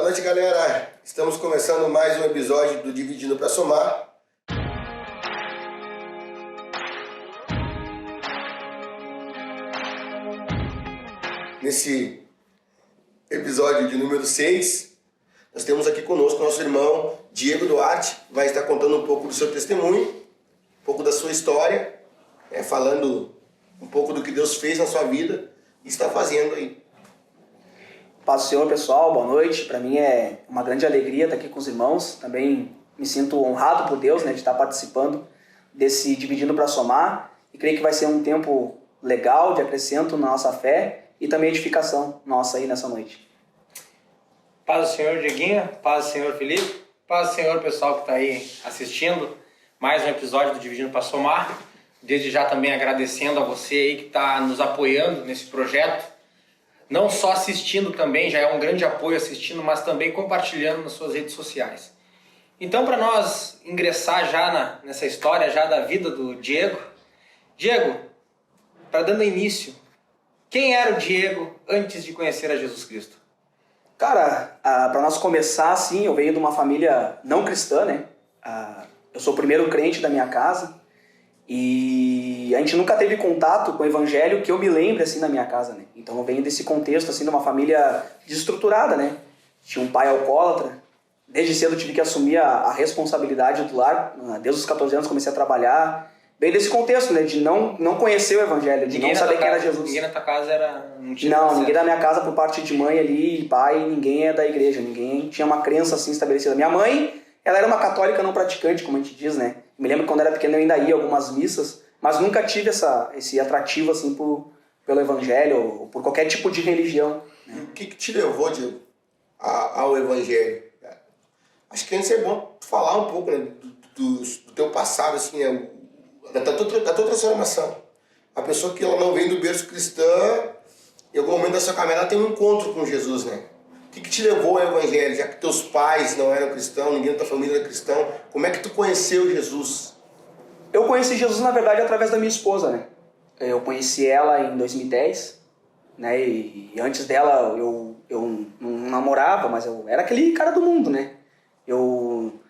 noite, galera. Estamos começando mais um episódio do Dividindo para Somar. Nesse episódio de número 6, nós temos aqui conosco nosso irmão Diego Duarte, que vai estar contando um pouco do seu testemunho, um pouco da sua história, falando um pouco do que Deus fez na sua vida e está fazendo aí. Paz do Senhor, pessoal, boa noite. Para mim é uma grande alegria estar aqui com os irmãos. Também me sinto honrado por Deus, de estar participando desse Dividindo para Somar. E creio que vai ser um tempo legal de acrescento na nossa fé e também edificação nossa aí nessa noite. Paz do Senhor, Dieguinho. Paz do Senhor, Felipe. Paz do Senhor, pessoal que está aí assistindo mais um episódio do Dividindo para Somar. Desde já também agradecendo a você aí que está nos apoiando nesse projeto. Não só assistindo também, já é um grande apoio assistindo, mas também compartilhando nas suas redes sociais. Então, para nós ingressar já nessa história já da vida do Diego, para dando início, quem era o Diego antes de conhecer a Jesus Cristo? Cara, para nós começar, assim, eu venho de uma família não cristã, né? Eu sou o primeiro crente da minha casa. E a gente nunca teve contato com o evangelho que eu me lembre assim na minha casa, né? Então eu venho desse contexto assim de uma família desestruturada, né? Tinha um pai alcoólatra. Desde cedo eu tive que assumir a responsabilidade do lar. Desde os 14 anos comecei a trabalhar. Veio desse contexto, né? De não conhecer o evangelho, de não saber quem era Jesus. Ninguém na tua casa era... Não, ninguém da minha casa por parte de mãe ali, pai, ninguém é da igreja. Ninguém tinha uma crença assim estabelecida. Minha mãe, ela era uma católica não praticante, como a gente diz, né? Me lembro que quando eu era pequeno eu ainda ia a algumas missas, mas nunca tive esse atrativo assim pelo evangelho ou por qualquer tipo de religião. Né? O que te levou, Diego, ao evangelho? Acho que antes é bom falar um pouco, né, do teu passado, assim, né, da tua transformação. A pessoa que ela não vem do berço cristã, em algum momento da sua caminhada ela tem um encontro com Jesus, né? O que te levou ao evangelho? Já que teus pais não eram cristãos, ninguém da tua família era cristão, como é que tu conheceu Jesus? Eu conheci Jesus, na verdade, através da minha esposa, né? Eu conheci ela em 2010, né? E antes dela eu não namorava, mas eu era aquele cara do mundo, né? Eu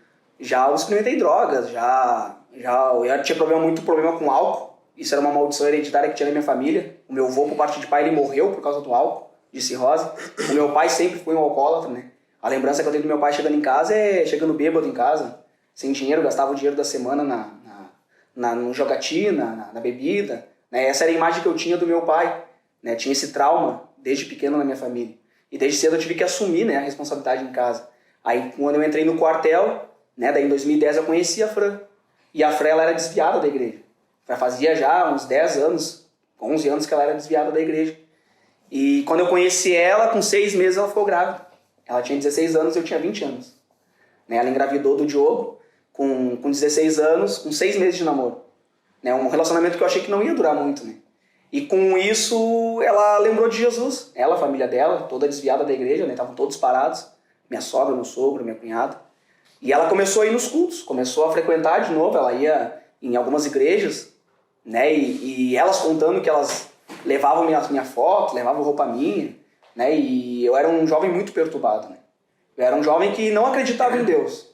já experimentei drogas, eu tinha muito problema com álcool. Isso era uma maldição hereditária que tinha na minha família. O meu avô, por parte de pai, ele morreu por causa do álcool, de cirrose. O meu pai sempre foi um alcoólatra, né? A lembrança que eu tenho do meu pai chegando em casa chegando bêbado em casa, sem dinheiro, gastava o dinheiro da semana no jogatina, na bebida, né? Essa era a imagem que eu tinha do meu pai, né? Tinha esse trauma desde pequeno na minha família. E desde cedo eu tive que assumir, né, a responsabilidade em casa. Aí quando eu entrei no quartel, né, daí em 2010 eu conheci a Fran. E a Fran, ela era desviada da igreja. Fazia já uns 10 anos, 11 anos que ela era desviada da igreja. E quando eu conheci ela, com 6 meses ela ficou grávida. Ela tinha 16 anos e eu tinha 20 anos. Né? Ela engravidou do Diogo com 16 anos, com 6 meses de namoro. Né? Um relacionamento que eu achei que não ia durar muito. Né? E com isso ela lembrou de Jesus. Ela, a família dela, toda desviada da igreja, né? Estavam todos parados. Minha sogra, meu sogro, minha cunhada. E ela começou a ir nos cultos, começou a frequentar de novo. Ela ia em algumas igrejas, né? E elas contando que elas levavam minha foto, levavam roupa minha, né? E eu era um jovem muito perturbado, né? Eu era um jovem que não acreditava em Deus.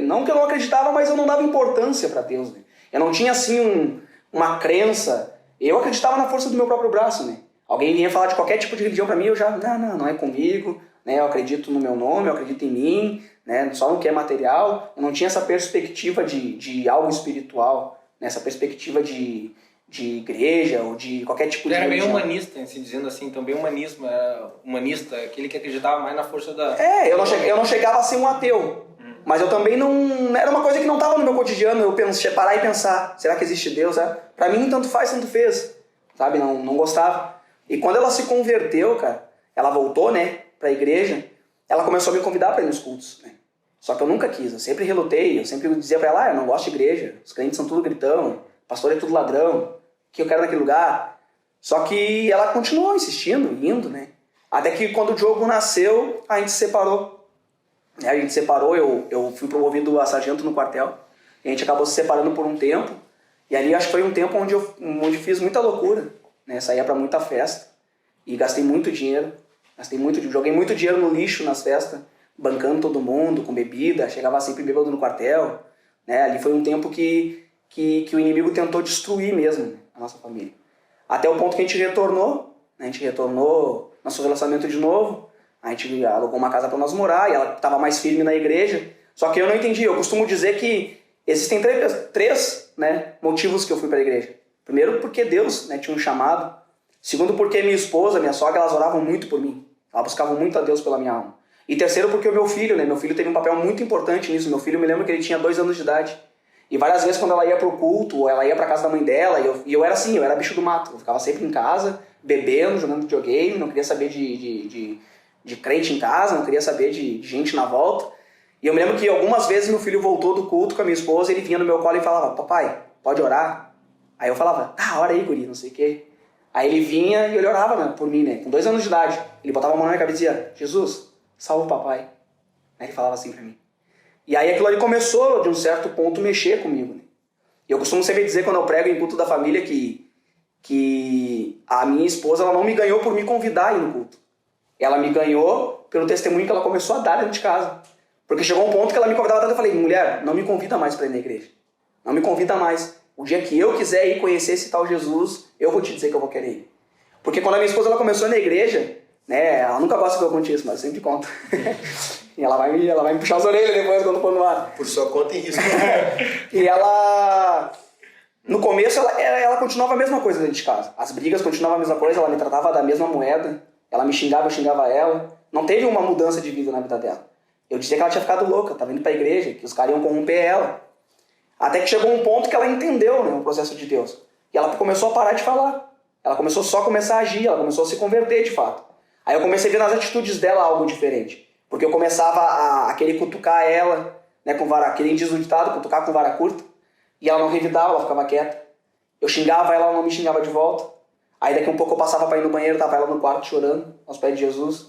Não que eu não acreditava, mas eu não dava importância para Deus, né? Eu não tinha, assim, uma crença. Eu acreditava na força do meu próprio braço, né? Alguém vinha falar de qualquer tipo de religião para mim, eu já, não é comigo, né? Eu acredito no meu nome, eu acredito em mim, né? Só no que é material. Eu não tinha essa perspectiva de algo espiritual, né? Essa perspectiva de igreja ou de qualquer tipo de religião. Era bem humanista, se dizendo assim, também humanismo, era humanista, aquele que acreditava mais na força da... Eu não chegava a ser um ateu, mas eu também não... Era uma coisa que não estava no meu cotidiano, eu parar e pensar, será que existe Deus? Pra mim, tanto faz, tanto fez, sabe? Não gostava. E quando ela se converteu, cara, ela voltou, né, pra igreja, ela começou a me convidar para ir nos cultos, né? Só que eu nunca quis, eu sempre relutei, eu sempre dizia pra ela, eu não gosto de igreja, os crentes são tudo gritão, pastor é tudo ladrão, o que eu quero naquele lugar? Só que ela continuou insistindo, indo, né? Até que quando o Diogo nasceu, a gente se separou. A gente se separou, eu fui promovido a sargento no quartel, e a gente acabou se separando por um tempo, e ali acho que foi um tempo onde fiz muita loucura, né? Saía pra muita festa, e gastei muito dinheiro, joguei muito dinheiro no lixo nas festas, bancando todo mundo, com bebida, chegava sempre bêbado no quartel, né? Ali foi um tempo que o inimigo tentou destruir mesmo, né, a nossa família. Até o ponto que a gente retornou, né? A gente retornou nosso relacionamento de novo, a gente alugou uma casa para nós morar e ela estava mais firme na igreja. Só que eu não entendi, eu costumo dizer que existem três, né, motivos que eu fui para a igreja. Primeiro, porque Deus, né, tinha um chamado. Segundo, porque minha esposa, minha sogra, elas oravam muito por mim. Elas buscavam muito a Deus pela minha alma. E terceiro, porque o meu filho, né, meu filho teve um papel muito importante nisso. Meu filho, me lembro que ele tinha 2 anos de idade. E várias vezes quando ela ia pro culto, ou ela ia pra casa da mãe dela, e eu era assim, eu era bicho do mato. Eu ficava sempre em casa, bebendo, jogando videogame, não queria saber de crente em casa, não queria saber de gente na volta. E eu me lembro que algumas vezes meu filho voltou do culto com a minha esposa, ele vinha no meu colo e falava, papai, pode orar? Aí eu falava, ora aí, guri, não sei o quê. Aí ele vinha e ele orava, né, por mim, né, com 2 anos de idade. Ele botava a mão na minha cabeça e dizia, Jesus, salva o papai. Aí ele falava assim pra mim. E aí aquilo ali começou, de um certo ponto, mexer comigo, né? E eu costumo sempre dizer, quando eu prego em culto da família, que a minha esposa ela não me ganhou por me convidar a ir no culto. Ela me ganhou pelo testemunho que ela começou a dar dentro de casa. Porque chegou um ponto que ela me convidava tanto, eu falei, mulher, não me convida mais para ir na igreja. Não me convida mais. O dia que eu quiser ir conhecer esse tal Jesus, eu vou te dizer que eu vou querer ir. Porque quando a minha esposa ela começou na igreja, né, ela nunca gosta que eu conte isso, mas eu sempre conto. E ela vai me puxar as orelhas depois quando for no ar. Por sua conta e risco. E ela... No começo, ela continuava a mesma coisa dentro de casa. As brigas continuavam a mesma coisa, ela me tratava da mesma moeda. Ela me xingava, eu xingava ela. Não teve uma mudança de vida na vida dela. Eu dizia que ela tinha ficado louca, estava indo pra igreja, que os caras iam corromper ela. Até que chegou um ponto que ela entendeu, né, o processo de Deus. E ela começou a parar de falar. Ela começou só a começar a agir, ela começou a se converter de fato. Aí eu comecei a ver nas atitudes dela algo diferente. Porque eu começava a querer cutucar ela, né, com vara, querer diz o ditado, cutucar com vara curta. E ela não revidava, ela ficava quieta. Eu xingava ela não me xingava de volta. Aí daqui a um pouco eu passava para ir no banheiro, tava ela no quarto chorando, aos pés de Jesus.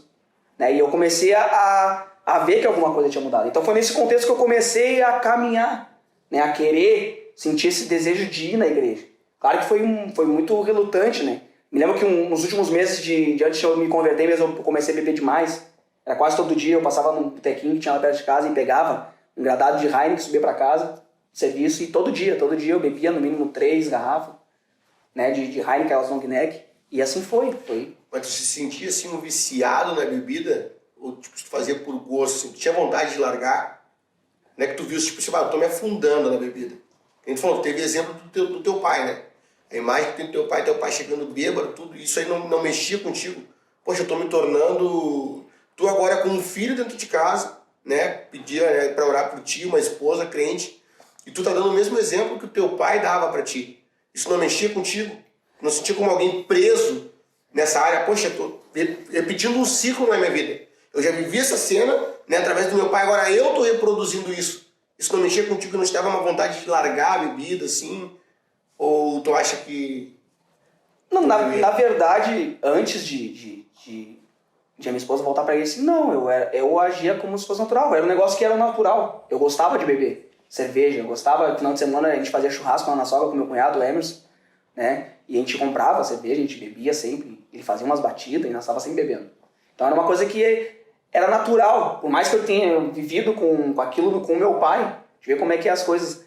Né, e eu comecei a ver que alguma coisa tinha mudado. Então foi nesse contexto que eu comecei a caminhar, né, a querer sentir esse desejo de ir na igreja. Claro que foi muito relutante, né? Me lembro que nos últimos meses antes de eu me converter mesmo, eu comecei a beber demais. Era quase todo dia, eu passava num botequinho que tinha lá perto de casa e pegava um gradado de Heineken, subia pra casa, serviço, e todo dia eu bebia no mínimo 3 garrafas, né, de Heineken, aquelas long neck, e assim foi. Mas tu se sentia assim um viciado na bebida? Ou tipo, tu fazia por gosto, assim, tu tinha vontade de largar? Não é que tu viu, tipo assim, eu tô me afundando na bebida. A gente falou, teve exemplo do teu pai, né? A imagem que tem do teu pai chegando bêbado, tudo isso aí não mexia contigo. Poxa, eu tô me tornando... Tu agora com um filho dentro de casa, né? Pedia, né, pra orar por ti, uma esposa crente, e tu tá dando o mesmo exemplo que o teu pai dava pra ti. Isso não mexia contigo? Não sentia como alguém preso nessa área? Poxa, eu tô repetindo um ciclo na minha vida. Eu já vivi essa cena, né, através do meu pai, agora eu tô reproduzindo isso. Isso não mexia contigo, não te dava uma vontade de largar a bebida, assim? Ou tu acha que... Não, na verdade, antes de a minha esposa voltar pra isso, não, eu agia como se fosse natural. Era um negócio que era natural. Eu gostava de beber cerveja, eu gostava, no final de semana a gente fazia churrasco lá na sogra com meu cunhado, o Emerson, né? E a gente comprava cerveja, a gente bebia sempre. Ele fazia umas batidas e nós estava sempre bebendo. Então era uma coisa que era natural. Por mais que eu tenha vivido com aquilo com o meu pai, de ver como é que as coisas...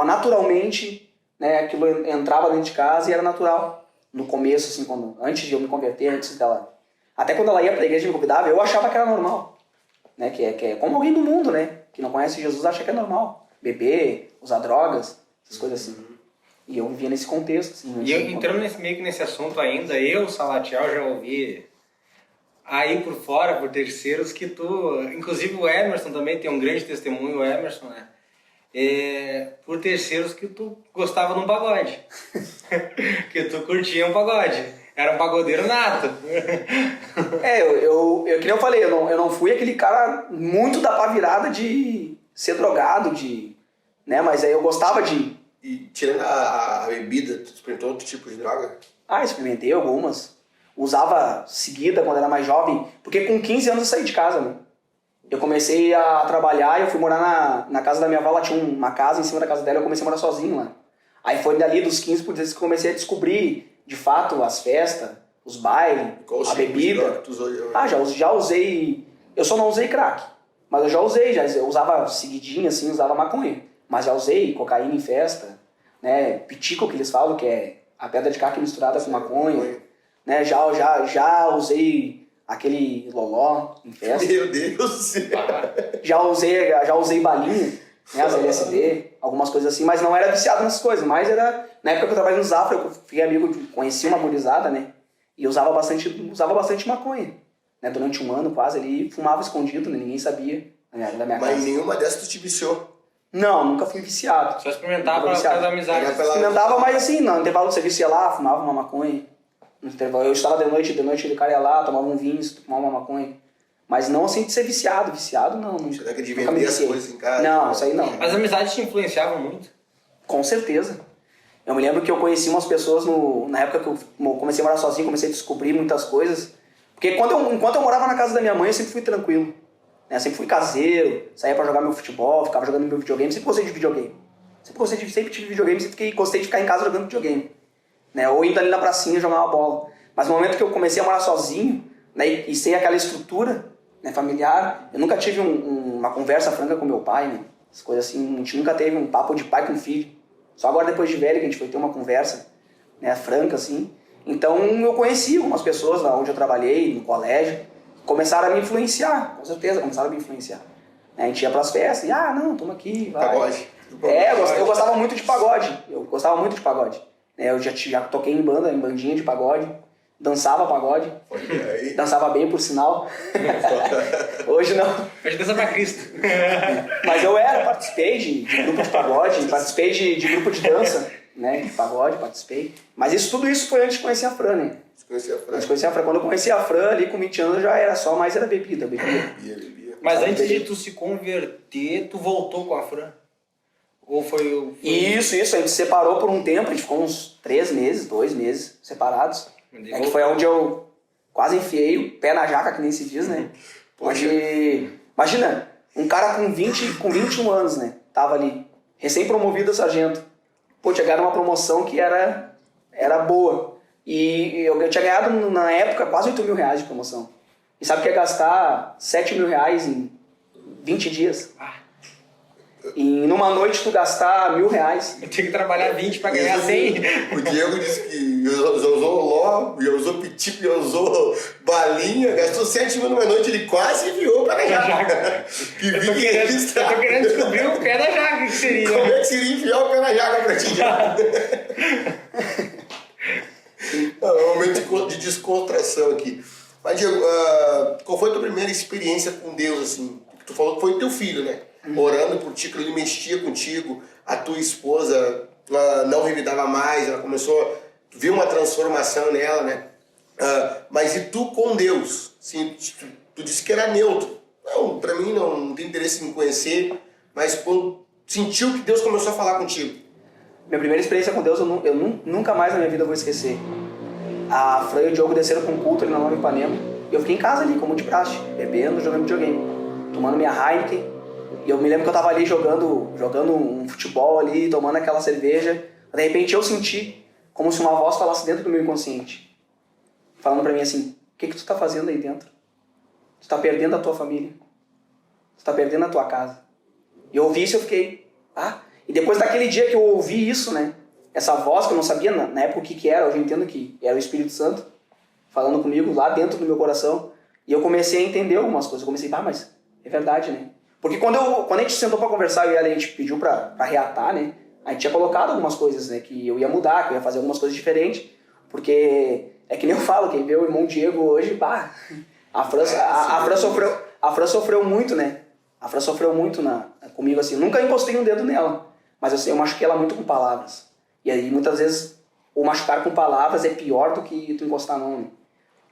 naturalmente, né, aquilo entrava dentro de casa e era natural. No começo, assim, antes de eu me converter, antes dela... Até quando ela ia pra igreja e me convidava, eu achava que era normal. Né? Que é como alguém do mundo, né? Que não conhece Jesus, acha que é normal. Beber, usar drogas, essas coisas assim. E eu vivia nesse contexto. Assim, e eu, entrando meio que nesse assunto ainda, eu, Salatiel, já ouvi aí por fora, por terceiros, que tu... Inclusive o Emerson também tem um grande testemunho, o Emerson, né? Por terceiros que tu gostava de um pagode. Que tu curtia um pagode. Era um pagodeiro nato. Que nem eu falei, eu não fui aquele cara muito da pá virada de ser drogado, né? Mas aí eu gostava de... E tirando a bebida, tu experimentou outro tipo de droga? Experimentei algumas. Usava seguida quando era mais jovem, porque com 15 anos eu saí de casa, né? Eu comecei a trabalhar, eu fui morar na casa da minha avó, ela tinha uma casa em cima da casa dela, eu comecei a morar sozinho lá. Aí foi dali dos 15 por 16 que eu comecei a descobrir, de fato, as festas, os bailes, a bebida. Já usei... Eu só não usei crack. Mas eu já usei, eu usava seguidinho, assim, usava maconha. Mas já usei cocaína em festa, né? Pitico, que eles falam, que é a pedra de crack misturada com maconha. Né? Já usei aquele loló em festa. Meu Deus! Já usei balinha, né? As LSD, algumas coisas assim. Mas não era viciado nessas coisas. Mas era... Na época que eu trabalhei no Zafra, eu fiquei amigo, conheci uma gurizada, né? E usava bastante maconha. Né? Durante um ano quase ali, fumava escondido, né? Ninguém sabia da minha casa. Mas nenhuma dessas tu te viciou? Não, nunca fui viciado. Só experimentava por causa da amizade. Experimentava, mas assim, no intervalo do serviço ia lá, fumava uma maconha. No intervalo, eu estava de noite o cara ia lá, tomava um vinho, tomava uma maconha. Mas não assim de ser viciado não. Será que de vender as coisas em casa? Não, isso aí não. As amizades te influenciavam muito? Com certeza. Eu me lembro que eu conheci umas pessoas na época que eu comecei a morar sozinho, comecei a descobrir muitas coisas. Porque enquanto eu morava na casa da minha mãe, eu sempre fui tranquilo. Né? Sempre fui caseiro, saía pra jogar meu futebol, ficava jogando meu videogame, sempre gostei de videogame. Sempre tive videogame, gostei de ficar em casa jogando videogame. Né? Ou indo ali na pracinha jogar uma bola. Mas no momento que eu comecei a morar sozinho, né, e sem aquela estrutura, né, familiar, eu nunca tive uma conversa franca com meu pai, né? As coisas assim, a gente nunca teve um papo de pai com filho. Só agora depois de velho que a gente foi ter uma conversa, né, franca assim. Então eu conheci algumas pessoas lá onde eu trabalhei, no colégio, que começaram a me influenciar, com certeza, começaram a me influenciar. A gente ia pras festas e, não, toma aqui, vai. Pagode. Eu gostava muito de pagode. Eu já toquei em bandinha de pagode, dançava pagode, dançava bem por sinal. Hoje não. Hoje dança pra Cristo. Mas eu participei de grupo de pagode, participei de grupo de dança, né, de pagode, participei. Mas tudo isso foi antes de conhecer a Fran, né? Antes de conhecer a Fran. Quando eu conheci a Fran ali com 20 anos já era só, mais era bebida. Bebia. Mas antes de tu se converter, tu voltou com a Fran? Ou foi... Isso, a gente se separou por um tempo, a gente ficou uns 2 meses separados. Que foi onde eu quase enfiei o pé na jaca, que nem se diz, né? Onde, imagina, um cara com 21 anos, né? Tava ali, recém-promovido a sargento. Pô, tinha ganhado uma promoção que era boa. E eu tinha ganhado, na época, quase 8 mil reais de promoção. E sabe que ia gastar 7 mil reais em 20 dias? E numa noite tu gastar 1.000 reais. Eu tenho que trabalhar 20 pra ganhar 100. O Diego disse que já usou ló, já usou pitico, já usou balinha, gastou 7 mil numa noite, ele quase enviou para a jaca. Eu tô querendo descobrir o pé da jaca, que seria. Como é que seria enfiar o pé na jaca pra ti, Diego? É um momento de descontração aqui. Mas, Diego, qual foi a tua primeira experiência com Deus, assim? Tu falou que foi teu filho, né? Orando por ti, que ele mexia contigo, a tua esposa não revidava mais, ela começou, viu uma transformação nela, né? Mas e tu com Deus? Assim, tu disse que era neutro. Não, pra mim não tem interesse em conhecer, mas quando sentiu que Deus começou a falar contigo. Minha primeira experiência com Deus eu nunca mais na minha vida vou esquecer. A Fran e o Diogo desceram com um culto ali na Nova Ipanema, e eu fiquei em casa ali, como de praxe, bebendo, jogando videogame, tomando minha Heineken. E eu me lembro que eu tava ali jogando um futebol ali, tomando aquela cerveja. De repente eu senti como se uma voz falasse dentro do meu inconsciente. Falando pra mim assim, o que tu tá fazendo aí dentro? Tu tá perdendo a tua família. Tu tá perdendo a tua casa. E eu ouvi isso e eu fiquei, E depois daquele dia que eu ouvi isso, né? Essa voz que eu não sabia na época o que era, hoje eu entendo que era o Espírito Santo falando comigo lá dentro do meu coração. E eu comecei a entender algumas coisas. Eu comecei, mas é verdade, né? Porque quando a gente sentou pra conversar, eu e ela, a gente pediu pra reatar, né? A gente tinha colocado algumas coisas, né? Que eu ia mudar, que eu ia fazer algumas coisas diferentes. Porque é que nem eu falo, quem vê o irmão Diego hoje, a Fran sofreu muito, né? A Fran sofreu muito comigo, assim. Eu nunca encostei um dedo nela, mas eu machuquei ela muito com palavras. E aí, muitas vezes, o machucar com palavras é pior do que tu encostar a mão, né?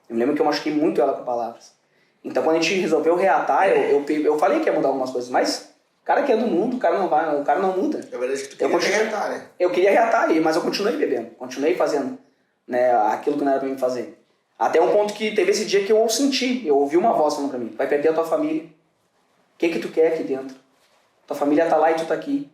Eu me lembro que eu machuquei muito ela com palavras. Então, quando a gente resolveu reatar, eu falei que ia mudar algumas coisas, mas o cara que é do mundo, o cara não muda. É verdade que tu queria reatar, né? Eu queria reatar, mas eu continuei bebendo, continuei fazendo, né, aquilo que não era pra mim fazer. Até um ponto que teve esse dia que eu senti, eu ouvi uma voz falando pra mim, vai perder a tua família. O que tu quer aqui dentro? Tua família tá lá e tu tá aqui.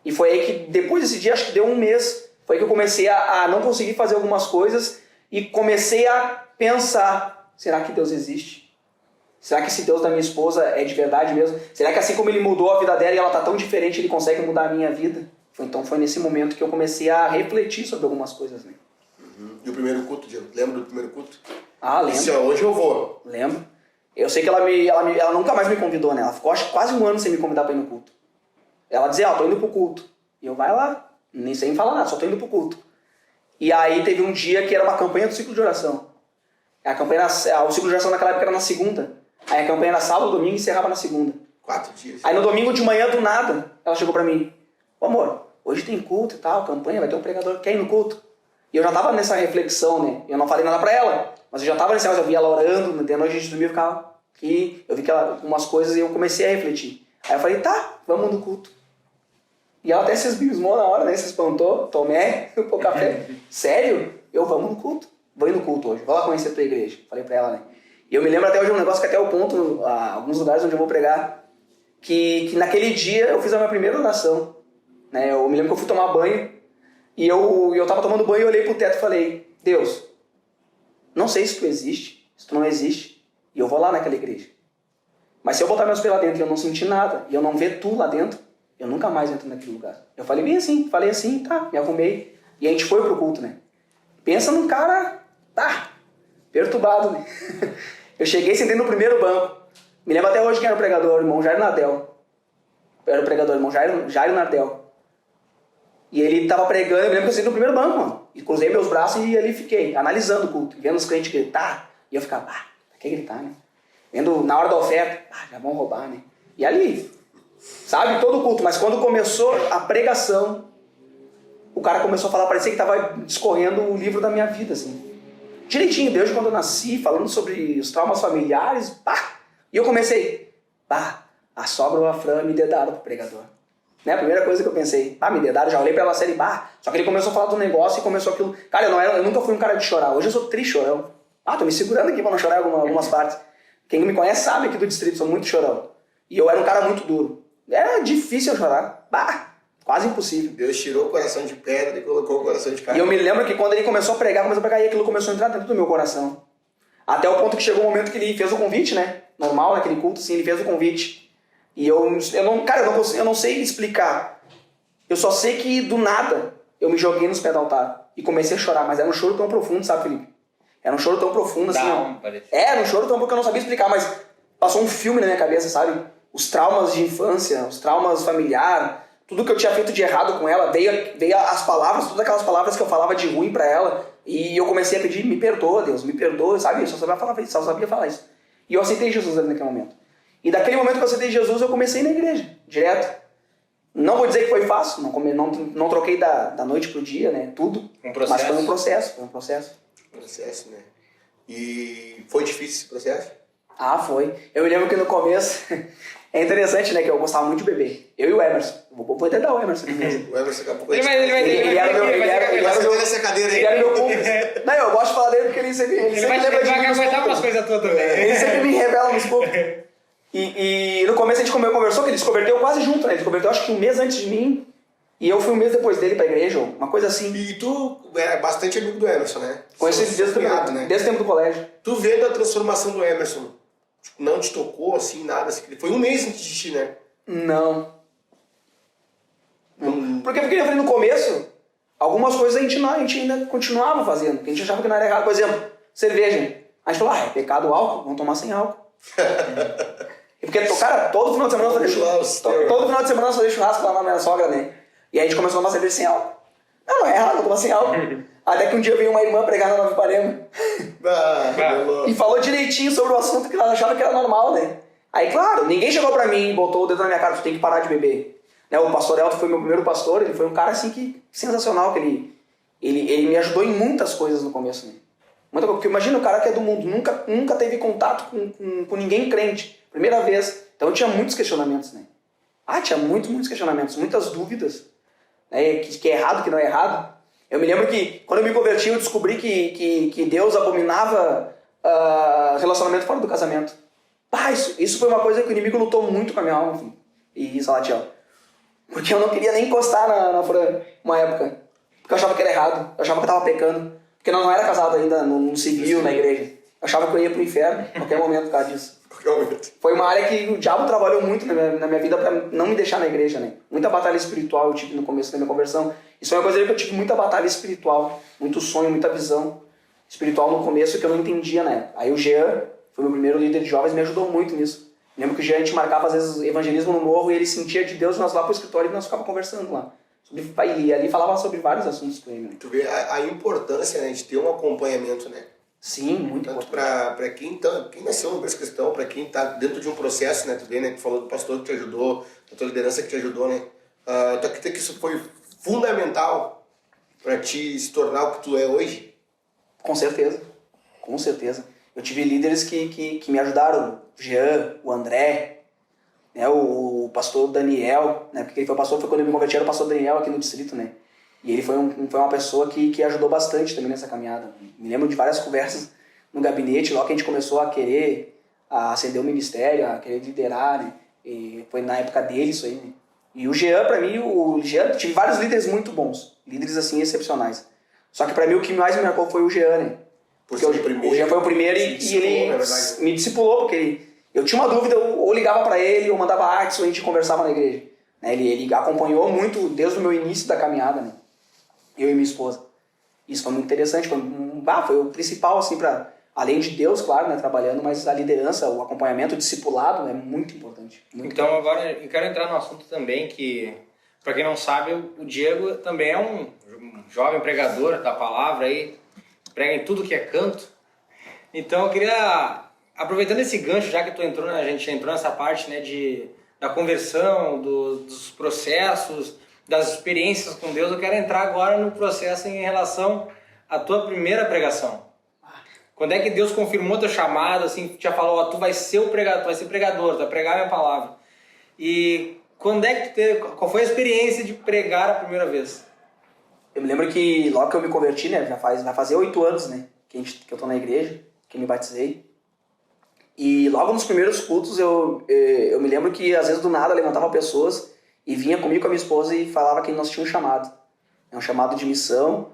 E foi aí que, depois desse dia, acho que deu um mês, foi que eu comecei a não conseguir fazer algumas coisas e comecei a pensar, será que Deus existe? Será que esse Deus da minha esposa é de verdade mesmo? Será que assim como ele mudou a vida dela e ela tá tão diferente, ele consegue mudar a minha vida? Então foi nesse momento que eu comecei a refletir sobre algumas coisas, né? E o primeiro culto, Diego? Lembra do primeiro culto? Ah, lembro. Disse, hoje eu vou. Lembro. Eu sei que ela nunca mais me convidou, né? Ela ficou acho que quase um ano sem me convidar pra ir no culto. Ela dizia, tô indo pro culto. E eu, vai lá. Nem sei me falar nada, só tô indo pro culto. E aí teve um dia que era uma campanha do ciclo de oração. O ciclo de oração naquela época era na segunda. Aí a campanha era sábado, domingo e encerrava na segunda. 4 dias. Aí no domingo de manhã, do nada, ela chegou pra mim. Ô amor, hoje tem culto e tal, campanha, vai ter um pregador, quer ir no culto? E eu já tava nessa reflexão, né? Eu não falei nada pra ela, mas eu já tava nesse negócio, eu via ela orando, de noite a gente dormia, eu ficava aqui, eu vi que ela, umas coisas e eu comecei a refletir. Aí eu falei, tá, vamos no culto. E ela até se esbismou na hora, né? Se espantou, tomé um pouco café. Sério? Vamos no culto. Vou ir no culto hoje, vou lá conhecer a tua igreja. Falei pra ela, né? E eu me lembro até hoje de um negócio que até o ponto, alguns lugares onde eu vou pregar, que naquele dia eu fiz a minha primeira oração. Né? Eu me lembro que eu fui tomar banho, e eu tava tomando banho e olhei pro teto e falei, Deus, não sei se tu existe, se tu não existe, e eu vou lá naquela igreja. Mas se eu botar meus pés lá dentro e eu não sentir nada, e eu não ver tu lá dentro, eu nunca mais entro naquele lugar. Eu falei bem assim, tá, me arrumei. E a gente foi pro culto, né? Pensa num cara, perturbado, né? Eu cheguei e sentei no primeiro banco. Me lembro até hoje quem era o pregador, o irmão Jairo Nardel. Era o pregador, o irmão Jairo Nardel. E ele tava pregando, eu me lembro que eu sentei no primeiro banco, mano. E cruzei meus braços e ali fiquei, analisando o culto, vendo os crentes gritar. E eu ficava, quer gritar, né? Vendo na hora da oferta, já vão roubar, né? E ali, sabe, todo o culto. Mas quando começou a pregação, o cara começou a falar, parecia que tava discorrendo o livro da minha vida, assim. Direitinho, desde quando eu nasci, falando sobre os traumas familiares, E eu comecei, a sogra ou a Fran me dedaram pro pregador. Né? A primeira coisa que eu pensei, me dedaram, já olhei pra ela série, Só que ele começou a falar do negócio e começou aquilo. Cara, eu nunca fui um cara de chorar, hoje eu sou chorão. Tô me segurando aqui pra não chorar em algumas partes. Quem me conhece sabe aqui do distrito, sou muito chorão. E eu era um cara muito duro. Era difícil eu chorar. Quase impossível. Deus tirou o coração de pedra e colocou o coração de carne. E eu me lembro que quando ele começou a pregar e aquilo começou a entrar dentro do meu coração. Até o ponto que chegou o momento que ele fez o convite, né? Normal, naquele culto, assim, ele fez o convite. E eu não sei explicar. Eu só sei que do nada eu me joguei nos pés do altar e comecei a chorar, mas era um choro tão profundo, sabe, Felipe? Era um choro tão profundo assim. Era um choro tão profundo que eu não sabia explicar, mas passou um filme na minha cabeça, sabe? Os traumas de infância, os traumas familiares, tudo que eu tinha feito de errado com ela, veio as palavras, todas aquelas palavras que eu falava de ruim pra ela, e eu comecei a pedir, me perdoa, Deus, me perdoa, sabe? Eu só sabia falar isso. E eu aceitei Jesus ali naquele momento. E daquele momento que eu aceitei Jesus, eu comecei a ir na igreja, direto. Não vou dizer que foi fácil, não troquei da noite pro dia, né, tudo. Mas foi um processo. Processo, né? E foi difícil esse processo? Foi. Eu me lembro que no começo... É interessante, né, que eu gostava muito de beber. Eu e o Emerson. Vou até dar o Emerson aqui mesmo. O Emerson daqui a pouco... Ele era meu cúmplice. Não, eu gosto de falar dele porque ele sempre vai aguentar umas coisas todas também. Ele sempre me revela nos poucos. E no começo a gente conversou que ele se converteu quase junto, né? Ele se converteu acho que um mês antes de mim. E eu fui um mês depois dele pra igreja, uma coisa assim. E tu é bastante amigo do Emerson, né? Conheci ele desde o tempo do colégio. Tu vendo a transformação do Emerson, não te tocou assim, nada? Assim, foi um mês antes de ti, né? Não. Porque eu falei, no começo, algumas coisas a gente ainda continuava fazendo, porque a gente achava que não era errado. Por exemplo, cerveja. A gente falou, é pecado o álcool, vamos tomar sem álcool. Porque, cara, todo final de semana nós fazia churrasco lá na minha sogra, né? E aí a gente começou a tomar cerveja sem álcool. Não é errado tomar sem álcool. Até que um dia veio uma irmã pregar na Nova Ipanema. E falou direitinho sobre o assunto que ela achava que era normal, né? Aí, claro, ninguém chegou pra mim e botou o dedo na minha cara, tu tem que parar de beber. Né? O pastor Elton foi meu primeiro pastor, ele foi um cara assim que sensacional, que ele me ajudou em muitas coisas no começo, né? Porque imagina o cara que é do mundo, nunca teve contato com ninguém crente. Primeira vez. Então eu tinha muitos questionamentos, né? Tinha muitos questionamentos, muitas dúvidas. Né? Que é errado, que não é errado. Eu me lembro que quando eu me converti, eu descobri que Deus abominava relacionamento fora do casamento. Isso foi uma coisa que o inimigo lutou muito com a minha alma. Filho. E Salatiel. Porque eu não queria nem encostar na Fran uma época. Porque eu achava que era errado. Eu achava que eu estava pecando. Porque eu não era casado ainda no civil, na igreja. achava que eu ia pro inferno a qualquer momento por causa disso. Qualquer momento. Foi uma área que o diabo trabalhou muito na minha vida pra não me deixar na igreja, né? Muita batalha espiritual eu tive no começo da minha conversão. Isso é uma coisa que eu tive muita batalha espiritual, muito sonho, muita visão espiritual no começo que eu não entendia, né? Aí o Jean foi meu primeiro líder de jovens, me ajudou muito nisso. Lembro que o Jean, a gente marcava às vezes evangelismo no morro e ele sentia de Deus, nós lá pro escritório e nós ficávamos conversando lá. E ali falava sobre vários assuntos com ele. Né? Tu vê a importância, né, de ter um acompanhamento, né? Sim, muito Tanto importante. para quem nasceu no berço cristão, para quem está dentro de um processo, né? Tu vê, né? Tu falou do pastor que te ajudou, da tua liderança que te ajudou, né? Tu acredita que isso foi fundamental para ti se tornar o que tu é hoje? Com certeza, com certeza. Eu tive líderes que me ajudaram, o Jean, o André, né, o pastor Daniel, né, porque ele foi pastor, foi quando eu me converti, era o pastor Daniel aqui no distrito, né, e ele foi uma pessoa que ajudou bastante também nessa caminhada. Me lembro de várias conversas no gabinete, logo que a gente começou a querer acender o ministério, a querer liderar, né, e foi na época dele isso aí, né. E o Jean, pra mim, tive vários líderes muito bons, líderes assim excepcionais. Só que pra mim o que mais me marcou foi o Jean, né. Porque o Jean foi o primeiro e ele me discipulou, porque eu tinha uma dúvida, eu ou ligava para ele, ou mandava artes, ou a gente conversava na igreja. Né? Ele acompanhou muito desde o meu início da caminhada, né? Eu e minha esposa. Isso foi muito interessante, foi o principal, assim, além de Deus, claro, né, trabalhando, mas a liderança, o acompanhamento, o discipulado é muito importante. Então agora eu quero entrar no assunto também que, para quem não sabe, o Diego também é um jovem pregador da palavra aí, prega em tudo que é canto. Então eu queria, aproveitando esse gancho, já que a gente entrou nessa parte, né, da conversão, dos processos, das experiências com Deus, eu quero entrar agora no processo em relação à tua primeira pregação. Quando é que Deus confirmou teu chamado, assim, já falou, ó, tu vai ser o pregador, tu vai ser pregador, tu vai pregar a minha palavra. E quando é que qual foi a experiência de pregar a primeira vez? Eu me lembro que logo que eu me converti, né, vai fazer 8 anos, né, que eu tô na igreja, que eu me batizei. E logo nos primeiros cultos eu me lembro que às vezes do nada levantava pessoas e vinha comigo com a minha esposa e falava que nós tínhamos um chamado. É um chamado de missão,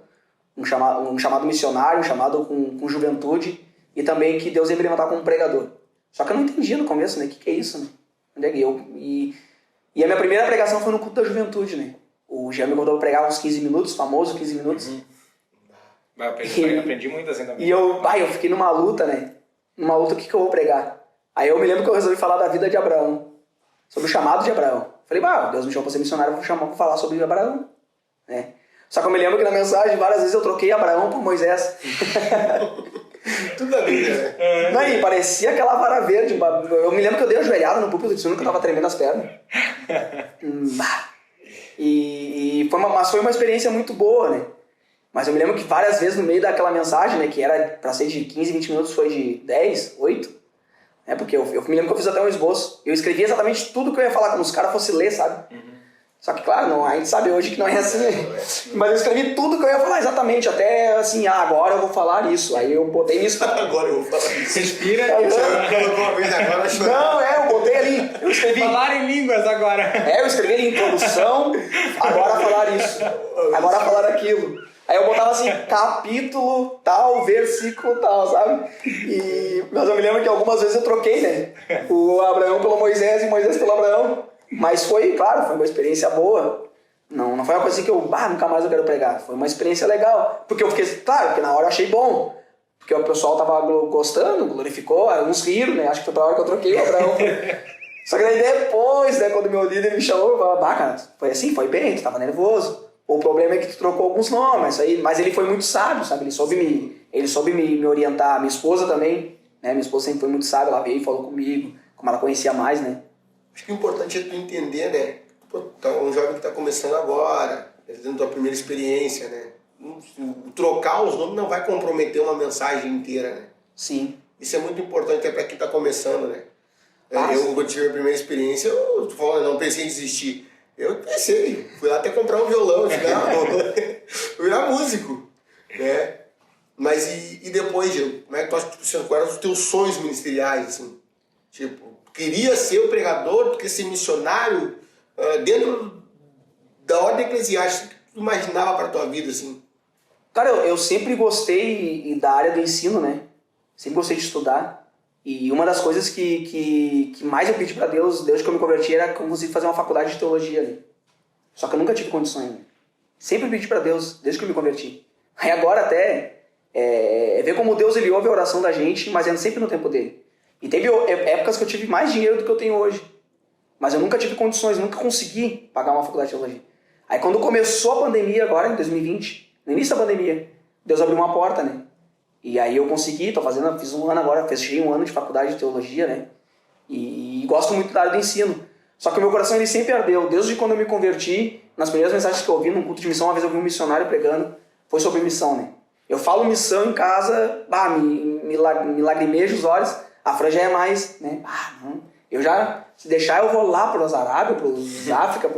um chamado missionário, um chamado com juventude e também que Deus ia me levantar como um pregador. Só que eu não entendia no começo, né, o que é isso, né? E a minha primeira pregação foi no culto da juventude, né? O Jean me convidou para pregar uns 15 minutos, famoso 15 minutos. Uhum. Eu aprendi muito assim também. E eu fiquei numa luta, né? Numa luta, o que eu vou pregar? Aí eu me lembro que eu resolvi falar da vida de Abraão. Sobre o chamado de Abraão. Falei, Deus me chamou para ser missionário, eu vou falar sobre Abraão. Né? Só que eu me lembro que na mensagem, várias vezes eu troquei Abraão por Moisés. Tudo a vida, né? Não, e parecia aquela vara verde. Eu me lembro que eu dei uma joelhada no púlpito, eu nunca tava tremendo as pernas. Mas foi uma experiência muito boa, né? Mas eu me lembro que várias vezes no meio daquela mensagem, né, que era pra ser de 15, 20 minutos, foi de 10, 8. Né, porque eu me lembro que eu fiz até um esboço. Eu escrevi exatamente tudo que eu ia falar, como se os caras fossem ler, sabe? Uhum. Só que, claro, a gente sabe hoje que não é assim. Mas eu escrevi tudo que eu ia falar exatamente, até assim, agora eu vou falar isso. Aí eu botei nisso. Agora eu vou falar isso. Respira. Não, eu botei ali. Eu escrevi. Falar em línguas agora. Eu escrevi ali introdução, agora falar isso, agora falar aquilo. Aí eu botava assim, capítulo tal, versículo tal, sabe? Mas eu me lembro que algumas vezes eu troquei, né? O Abraão pelo Moisés e Moisés pelo Abraão. Mas foi, claro, foi uma experiência boa. Não foi uma coisa assim que nunca mais eu quero pregar. Foi uma experiência legal. Porque eu fiquei, claro, porque na hora eu achei bom. Porque o pessoal tava gostando, glorificou, uns riram, né? Acho que foi pra hora que eu troquei o Abraão. Só que daí depois, né, quando meu líder me chamou, eu falei, cara, foi assim, foi bem, tu tava nervoso. O problema é que tu trocou alguns nomes, mas ele foi muito sábio, sabe? Ele soube me orientar. Minha esposa também, né? Minha esposa sempre foi muito sábia, ela veio e falou comigo, como ela conhecia mais, né? Acho que o importante é tu entender, né? Pô, tá um jovem que tá começando agora, tendo a tua primeira experiência, né? Trocar os nomes não vai comprometer uma mensagem inteira, né? Sim. Isso é muito importante até para quem tá começando, né? Eu tive a primeira experiência, eu não pensei em desistir. Eu pensei, fui lá até comprar um violão, vou virar músico, né? Mas e depois, Gil, como é que tu acha, tipo, quais eram os teus sonhos ministeriais, assim? Tipo, queria ser o pregador, queria ser missionário, dentro da ordem eclesiástica, que tu imaginava para tua vida, assim? Cara, eu sempre gostei da área do ensino, né? sempre gostei de estudar. E uma das coisas que mais eu pedi para Deus, desde que eu me converti, era que eu conseguisse fazer uma faculdade de teologia ali. Só que eu nunca tive condições. Né? Sempre pedi para Deus, desde que eu me converti. Aí agora até, ver como Deus ele ouve a oração da gente, mas é sempre no tempo dele. E teve épocas que eu tive mais dinheiro do que eu tenho hoje. Mas eu nunca tive condições, nunca consegui pagar uma faculdade de teologia. Aí quando começou a pandemia agora, em 2020, no início da pandemia, Deus abriu uma porta, né? E aí eu consegui, fiz um ano agora, fechei um ano de faculdade de teologia, né? E gosto muito da área do ensino. Só que o meu coração ele sempre ardeu. Desde quando eu me converti, nas primeiras mensagens que eu ouvi num culto de missão, uma vez eu vi um missionário pregando, foi sobre missão, né? Eu falo missão em casa, me lagrimejo os olhos, a Fran já é mais, né? Não. Eu já, se deixar, eu vou lá para os Arábia, para os África,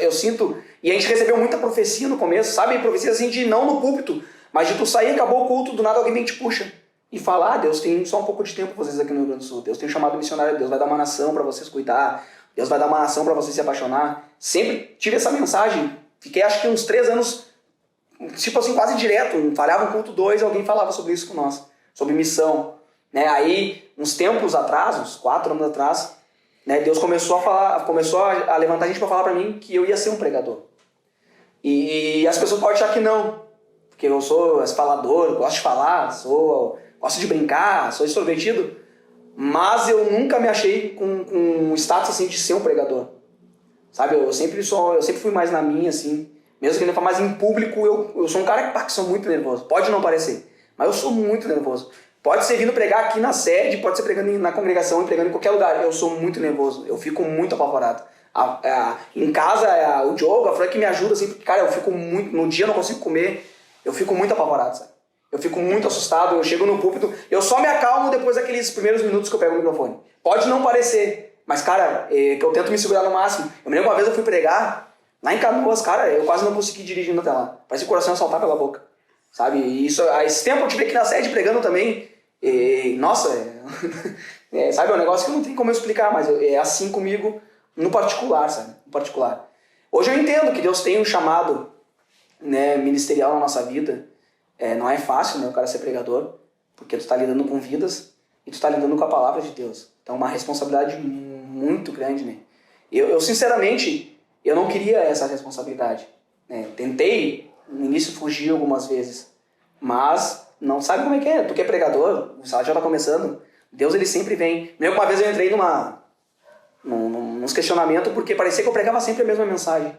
eu sinto... E a gente recebeu muita profecia no começo, sabe? Profecia assim de não no púlpito, mas de tu sair, acabou o culto, do nada alguém vem e te puxa. E fala, Deus tem só um pouco de tempo para vocês aqui no Rio Grande do Sul. Deus tem um chamado missionário, Deus vai dar uma nação para vocês cuidar. Deus vai dar uma nação para vocês se apaixonar. Sempre tive essa mensagem. Fiquei acho que uns 3 anos, tipo assim, quase direto. Falhava um culto 2, alguém falava sobre isso com nós. Sobre missão. Né? Aí, uns tempos atrás, uns 4 anos atrás, né, Deus começou a levantar a gente para falar para mim que eu ia ser um pregador. E as pessoas podem achar que não. Porque eu sou falador, gosto de falar, gosto de brincar, sou extrovertido. Mas eu nunca me achei com um status assim de ser um pregador. Sabe, eu sempre fui mais na minha, assim. Mesmo que ele fale mais em público, eu sou um cara que sou muito nervoso. Pode não parecer, mas eu sou muito nervoso. Pode ser vindo pregar aqui na sede, pode ser pregando na congregação e pregando em qualquer lugar. Eu sou muito nervoso, eu fico muito apavorado. Em casa, o Diogo, a Fran que me ajuda, assim, porque, cara, eu fico muito... No dia eu não consigo comer, eu fico muito apavorado, sabe? Eu fico muito assustado, eu chego no púlpito, eu só me acalmo depois daqueles primeiros minutos que eu pego o microfone. Pode não parecer, mas, cara, que eu tento me segurar no máximo. Eu me lembro uma vez eu fui pregar, lá em Canoas, cara, eu quase não consegui dirigir até lá. Parecia que o coração ia saltar pela boca. Sabe? E isso, a esse tempo eu tive aqui na sede pregando também. Nossa, sabe? É um negócio que não tem como eu explicar, mas é assim comigo no particular, sabe? No particular. Hoje eu entendo que Deus tem um chamado, né, ministerial na nossa vida. Não é fácil, né, o cara ser pregador, porque tu tá lidando com vidas e tu tá lidando com a palavra de Deus. Então é uma responsabilidade muito grande, né? Eu sinceramente, eu não queria essa responsabilidade. Né? Tentei no início fugir algumas vezes, mas não sabe como é que é. Tu que é pregador, o salário já tá começando, Deus ele sempre vem. Mesmo uma vez eu entrei nos questionamentos porque parecia que eu pregava sempre a mesma mensagem.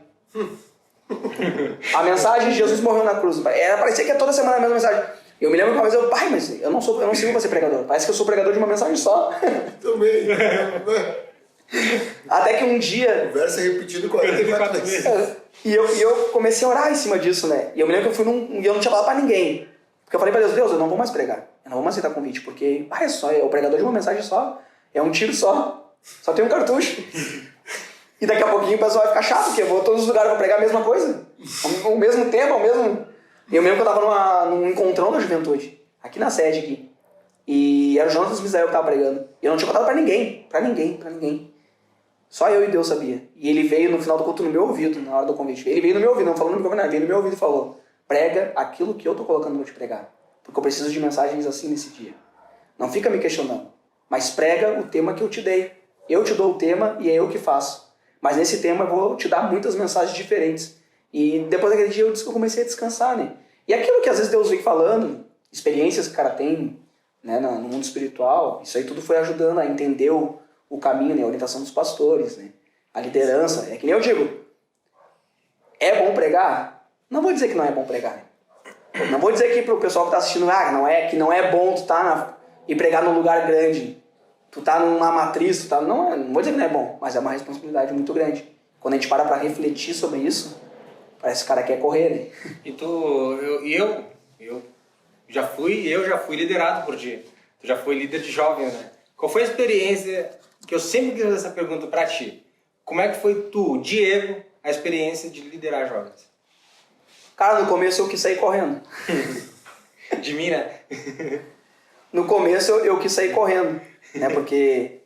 A mensagem de Jesus morreu na cruz. Parecia que é toda semana a mesma mensagem. Eu me lembro que uma vez mas eu não sirvo pra ser pregador. Parece que eu sou pregador de uma mensagem só. Também. Até que um dia... O verso é repetido 44 vezes. E eu comecei a orar em cima disso, né? E eu me lembro que eu fui e eu não tinha falado pra ninguém. Porque eu falei pra Deus, eu não vou mais pregar. Eu não vou mais aceitar convite, porque é o pregador de uma mensagem só. É um tiro só. Só tem um cartucho. E daqui a pouquinho o pessoal vai ficar chato, porque eu vou a todos os lugares, vou pregar a mesma coisa. O mesmo tema, o mesmo... Eu lembro que eu tava num encontrão da juventude, aqui na sede aqui. E era o Jonas Misael que tava pregando. E eu não tinha contado pra ninguém. Só eu e Deus sabia. E ele veio no final do culto no meu ouvido, na hora do convite. Ele veio no meu ouvido, não falou no microfone, ele veio no meu ouvido e falou: prega aquilo que eu tô colocando pra te pregar. Porque eu preciso de mensagens assim nesse dia. Não fica me questionando, mas prega o tema que eu te dei. Eu te dou o tema e é eu que faço. Mas nesse tema eu vou te dar muitas mensagens diferentes. E depois daquele dia eu comecei a descansar, né? E aquilo que às vezes Deus vem falando, experiências que o cara tem, né, no mundo espiritual, isso aí tudo foi ajudando a entender o caminho, né, a orientação dos pastores, né, a liderança. É que nem eu digo, é bom pregar? Não vou dizer que não é bom pregar. Né? Não vou dizer que pro pessoal que tá assistindo, que não é bom tu e pregar num lugar grande. Tu tá numa matriz, não vou dizer que não é bom, mas é uma responsabilidade muito grande. Quando a gente para pra refletir sobre isso, parece que o cara quer correr, né? E eu já fui liderado por ti. Tu já foi líder de jovens, né? Qual foi a experiência, que eu sempre quis fazer essa pergunta pra ti. Como é que foi tu, Diego, a experiência de liderar jovens? Cara, no começo eu quis sair correndo. De mim, né? No começo eu quis sair correndo, né? Porque...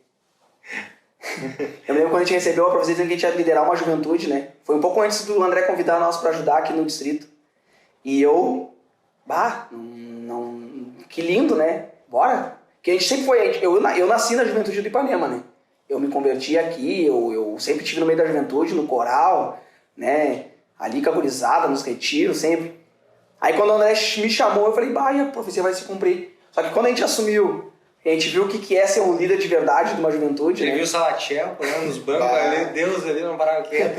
Eu me lembro quando a gente recebeu a profecia dizendo que a gente ia liderar uma juventude, né? Foi um pouco antes do André convidar nós para ajudar aqui no distrito. E eu... que lindo, né? Bora. Que a gente sempre foi... Eu nasci na juventude do Ipanema, né? Eu me converti aqui, eu sempre estive no meio da juventude, no coral, né? Ali com a gurizada, nos retiros, sempre. Aí quando o André me chamou, eu falei, a profecia vai se cumprir. Só que quando a gente assumiu, a gente viu o que é ser um líder de verdade de uma juventude. Você né? viu o Salatiel olhando nos bancos ali, Deus ali não parava quieto.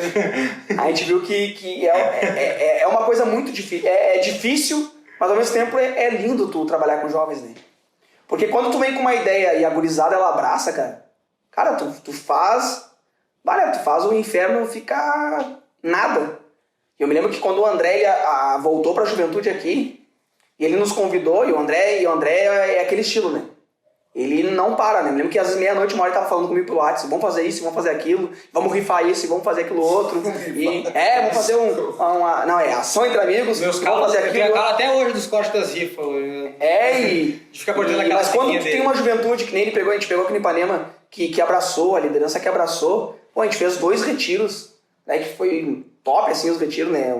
A gente viu que é uma coisa muito difícil. É difícil, mas ao mesmo tempo é lindo tu trabalhar com jovens, né? Porque quando tu vem com uma ideia e a gurizada ela abraça, cara, tu faz o inferno ficar nada. Eu me lembro que quando o André voltou pra juventude aqui, ele nos convidou, e o André é aquele estilo, né? Ele não para, né? Eu me lembro que às vezes meia-noite, uma hora ele tava falando comigo pelo WhatsApp, vamos fazer isso, vamos fazer aquilo, vamos rifar isso, vamos fazer aquilo outro. Vamos fazer ação entre amigos, Meus vamos fazer aquilo. Eu calo até hoje dos cortes das rifas. De ficar cortando aquela mas quando tu dele. tem uma juventude, que nem a gente pegou aqui no Ipanema, que abraçou, a liderança que abraçou, a gente fez 2 retiros, né? Que foi top, assim, os retiros, né?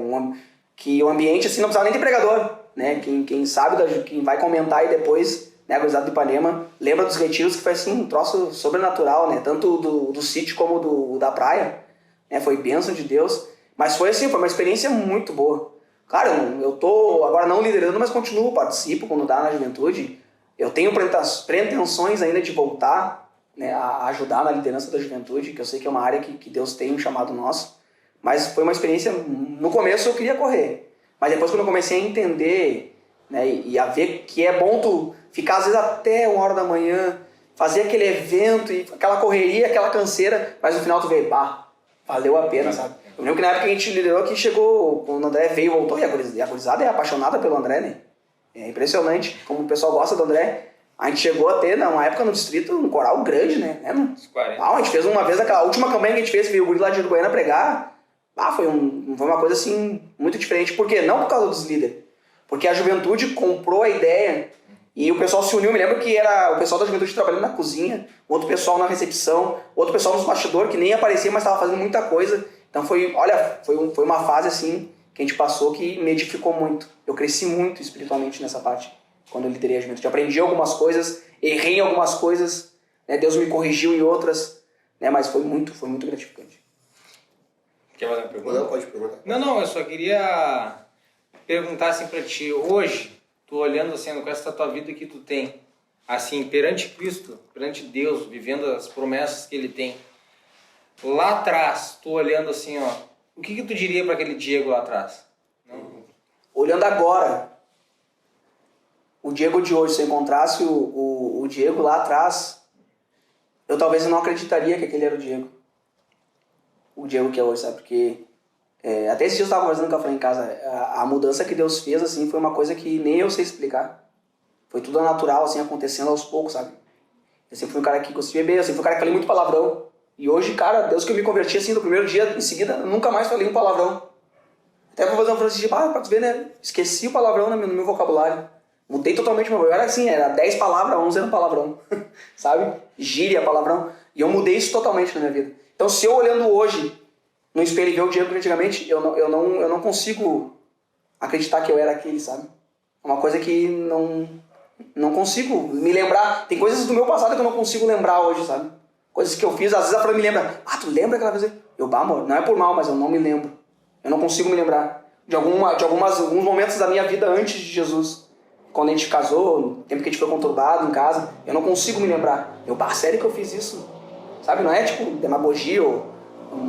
Que o ambiente, assim, não precisava nem ter pregador, né? Quem sabe, quem vai comentar aí depois, né, a gurizada do Ipanema, lembra dos retiros que foi, assim, um troço sobrenatural, né? Tanto do sítio como da praia, né? Foi bênção de Deus. Mas foi, assim, foi uma experiência muito boa. Cara, eu tô agora não liderando, mas continuo, participo quando dá na juventude. Eu tenho pretensões ainda de voltar, né, a ajudar na liderança da juventude, que eu sei que é uma área que Deus tem um chamado nosso. Mas foi uma experiência, no começo eu queria correr, mas depois quando eu comecei a entender, né, e a ver que é bom tu ficar às vezes até 1h da manhã, fazer aquele evento, e aquela correria, aquela canseira, mas no final tu vê, valeu a pena, sabe? Eu lembro que na época que a gente liderou aqui, chegou, quando o André veio e voltou, e a gurizada é apaixonada pelo André, né? É impressionante como o pessoal gosta do André. A gente chegou a ter, numa época no distrito, um coral grande, né? A gente fez uma vez, aquela última campanha que a gente fez, veio o guri lá de Uruguaiana pregar. Foi uma coisa assim, muito diferente. Por quê? Não por causa dos líderes. Porque a juventude comprou a ideia e o pessoal se uniu. Me lembro que era o pessoal da juventude trabalhando na cozinha, outro pessoal na recepção, outro pessoal nos bastidores que nem aparecia, mas estava fazendo muita coisa. Então foi uma fase assim que a gente passou que me edificou muito. Eu cresci muito espiritualmente nessa parte, quando eu liderei a juventude. Eu aprendi algumas coisas, errei em algumas coisas, né? Deus me corrigiu em outras, né? Mas foi muito gratificante. Quer fazer uma pergunta? Não, pode perguntar. Não, eu só queria perguntar assim pra ti, hoje, tu olhando assim, com essa tua vida que tu tem, assim, perante Cristo, perante Deus, vivendo as promessas que Ele tem, lá atrás, tu olhando assim, o que tu diria para aquele Diego lá atrás? Olhando agora, o Diego de hoje, se eu encontrasse o Diego lá atrás, eu talvez não acreditaria que aquele era o Diego que é hoje, sabe? Porque até esses dias eu estava conversando com a Fran em casa, a mudança que Deus fez, assim, foi uma coisa que nem eu sei explicar. Foi tudo natural, assim, acontecendo aos poucos, sabe? Eu sempre fui um cara que gostei de beber, eu sempre fui um cara que falei muito palavrão. E hoje, cara, Deus que eu me converti, assim, no primeiro dia, em seguida, eu nunca mais falei um palavrão. Até vou fazer uma frase de, pra tu ver, né? Esqueci o palavrão no meu vocabulário. Mudei totalmente meu vocabulário. Era assim, era 10 palavras, 11 era palavrão. Sabe? Gíria, palavrão. E eu mudei isso totalmente na minha vida. Então, se eu olhando hoje no espelho e ver o Diego de antigamente, eu não consigo acreditar que eu era aquele, sabe? É uma coisa que não consigo me lembrar. Tem coisas do meu passado que eu não consigo lembrar hoje, sabe? Coisas que eu fiz, às vezes a Fran me lembra. Tu lembra aquela vez? Amor, não é por mal, mas eu não me lembro. Eu não consigo me lembrar de alguns momentos da minha vida antes de Jesus. Quando a gente casou, no tempo que a gente foi conturbado em casa, eu não consigo me lembrar. Sério que eu fiz isso? Sabe, não é tipo demagogia ou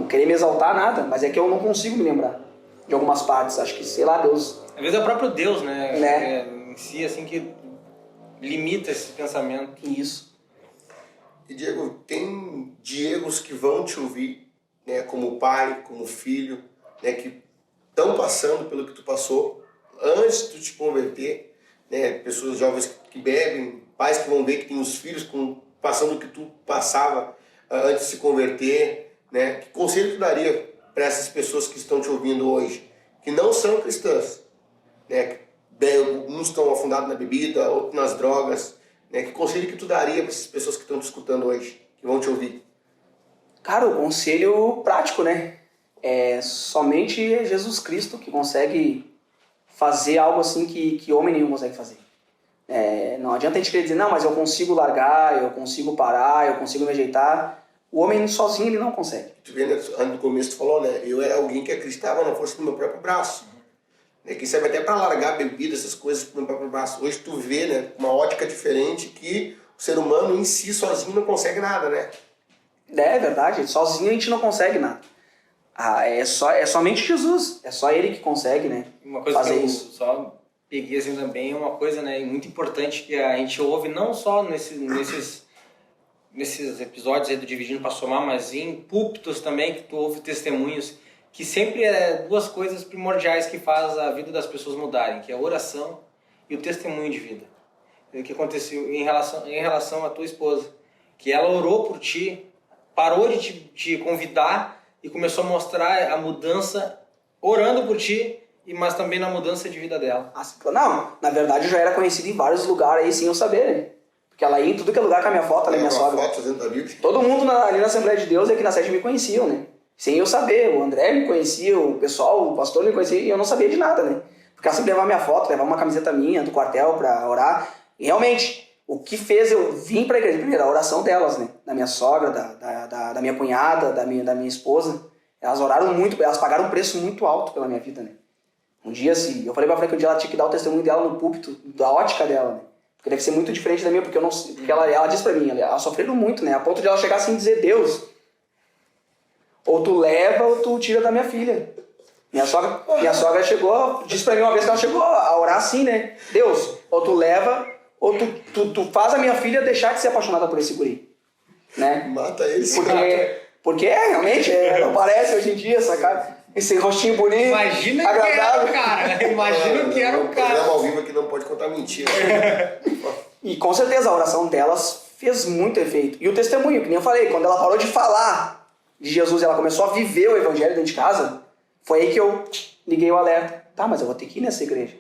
querer me exaltar, nada, mas é que eu não consigo me lembrar de algumas partes. Acho que, sei lá, Deus... Às vezes é o próprio Deus, né? Em si, assim, que limita esse pensamento. Isso. E Diego, tem Diegos que vão te ouvir, né, como pai, como filho, né, que estão passando pelo que tu passou antes de tu te converter, né, pessoas jovens que bebem, pais que vão ver que tem os filhos passando o que tu passava antes de se converter, né? Que conselho tu daria para essas pessoas que estão te ouvindo hoje, que não são cristãs, né? Uns estão afundados na bebida, outros nas drogas, né? Que conselho que tu daria para essas pessoas que estão te escutando hoje, que vão te ouvir? Cara, o conselho prático, né? É somente Jesus Cristo que consegue fazer algo assim que homem nenhum consegue fazer. Não adianta a gente querer dizer, não, mas eu consigo largar, eu consigo parar, eu consigo me ajeitar. O homem sozinho ele não consegue. Tu vê, né, no começo tu falou, né? Eu era alguém que acreditava na força do meu próprio braço. Né, que serve até para largar bebida, essas coisas com o meu próprio braço. Hoje tu vê, né, uma ótica diferente que o ser humano em si sozinho não consegue nada, né? É verdade, sozinho a gente não consegue nada. É somente Jesus, é só ele que consegue, né? Uma coisa fazer que eu isso. só peguei assim também, é uma coisa, né, muito importante que a gente ouve não só nesses episódios aí do Dividindo para Somar, mas em púlpitos também, que tu ouve testemunhos, que sempre é duas coisas primordiais que faz a vida das pessoas mudarem, que é a oração e o testemunho de vida. O que aconteceu em relação à tua esposa, que ela orou por ti, parou de te convidar e começou a mostrar a mudança orando por ti, mas também na mudança de vida dela. Não, na verdade eu já era conhecido em vários lugares aí sem eu saber, né? Porque ela ia em tudo que é lugar com a minha foto, minha sogra. Foto dentro da Bíblia. Todo mundo ali na Assembleia de Deus e aqui na sede me conheciam, né? Sem eu saber. O André me conhecia, o pessoal, o pastor me conhecia e eu não sabia de nada, né? Porque ela sempre levava minha foto, levava uma camiseta minha do quartel pra orar. E realmente, o que fez eu vir pra igreja, primeiro, a oração delas, né? Da minha sogra, da minha cunhada, da minha esposa. Elas oraram muito, elas pagaram um preço muito alto pela minha vida, né? Um dia, assim, eu falei pra Fran que um dia ela tinha que dar o testemunho dela no púlpito, da ótica dela, né? Porque deve ser muito diferente da minha, porque eu não sei, porque ela disse pra mim, ela sofreu muito, né? A ponto de ela chegar assim e dizer, Deus, ou tu leva ou tu tira da minha filha. Minha sogra chegou, disse pra mim uma vez que ela chegou a orar assim, né? Deus, ou tu leva ou tu faz a minha filha deixar de ser apaixonada por esse guri. Né? Mata eles. Porque realmente, não parece hoje em dia, saca? Esse rostinho bonito, imagina agradável. Que era o cara. Imagina que era o cara. Programa ao vivo aqui não pode contar mentira. E com certeza a oração delas fez muito efeito. E o testemunho, que nem eu falei, quando ela parou de falar de Jesus e ela começou a viver o evangelho dentro de casa, foi aí que eu liguei o alerta. Tá, mas eu vou ter que ir nessa igreja.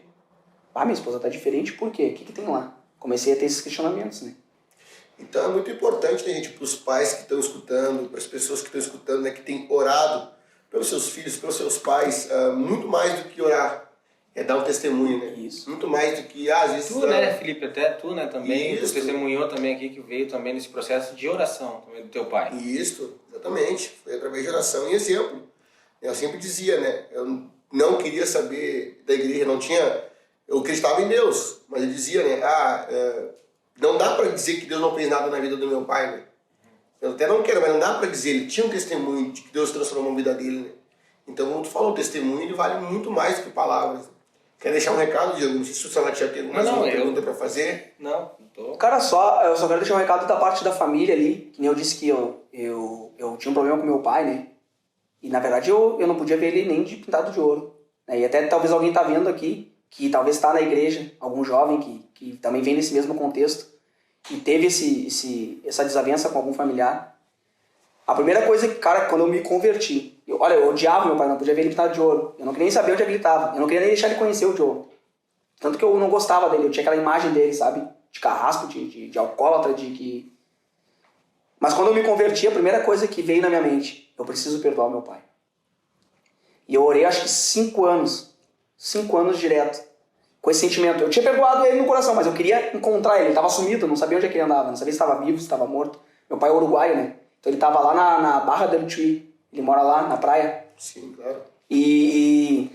Ah, minha esposa tá diferente, por quê? O que tem lá? Comecei a ter esses questionamentos, né? Então é muito importante, né, gente, para os pais que estão escutando, para as pessoas que estão escutando, né, que têm orado pelos seus filhos, pelos seus pais, muito mais do que orar. É dar um testemunho, né? Isso. Muito mais do que, às vezes... Tu, né, Felipe? Até tu, né, também. Isso. Tu testemunhou também aqui, que veio também nesse processo de oração também do teu pai. Isso, exatamente. Foi através de oração e exemplo. Eu sempre dizia, né? Eu não queria saber da igreja, não tinha... Eu acreditava em Deus, mas eu dizia, né? Não dá para dizer que Deus não fez nada na vida do meu pai, né? Eu até não quero, mas não dá para dizer. Ele tinha um testemunho de que Deus transformou a vida dele, né? Então, quando tu fala o testemunho, ele vale muito mais do que palavras. Quer deixar um recado, Diego? Não sei se o Salatiel tem mais uma pergunta para fazer. Não, tô... Cara, eu só quero deixar um recado da parte da família ali, que nem eu disse que eu tinha um problema com meu pai, né? E, na verdade, eu não podia ver ele nem de pintado de ouro. Né? E até talvez alguém tá vendo aqui, que talvez está na igreja, algum jovem que também vem nesse mesmo contexto, e teve essa desavença com algum familiar. A primeira coisa que, cara, quando eu me converti, eu odiava meu pai, não podia ver ele pintado de ouro. Eu não queria nem saber onde ele estava. Eu não queria nem deixar ele conhecer o Diogo. Tanto que eu não gostava dele, eu tinha aquela imagem dele, sabe? De carrasco, de alcoólatra, Mas quando eu me converti, a primeira coisa que veio na minha mente, eu preciso perdoar o meu pai. E eu orei acho que 5 anos. 5 anos direto. Com esse sentimento. Eu tinha perdoado ele no coração, mas eu queria encontrar ele. Ele estava sumido, eu não sabia onde é que ele andava. Não sabia se estava vivo, se estava morto. Meu pai é uruguaio, né? Então ele estava lá na Barra del Chuí. Ele mora lá, na praia. Sim, claro. E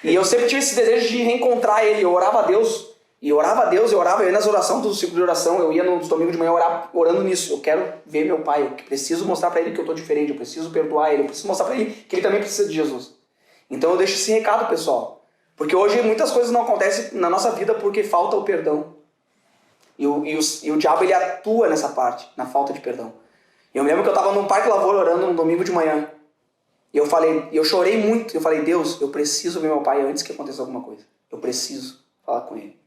eu sempre tive esse desejo de reencontrar ele. Eu orava a Deus. Eu ia nas orações do ciclo de oração. Eu ia nos domingos de manhã orando nisso. Eu quero ver meu pai. Eu preciso mostrar pra ele que eu tô diferente. Eu preciso perdoar ele. Eu preciso mostrar pra ele que ele também precisa de Jesus. Então eu deixo esse recado, pessoal. Porque hoje muitas coisas não acontecem na nossa vida porque falta o perdão. E o diabo ele atua nessa parte, na falta de perdão. Eu me lembro que eu estava num Parque Lavoura orando um domingo de manhã. E eu chorei muito. Eu falei, Deus, eu preciso ver meu pai antes que aconteça alguma coisa. Eu preciso falar com ele.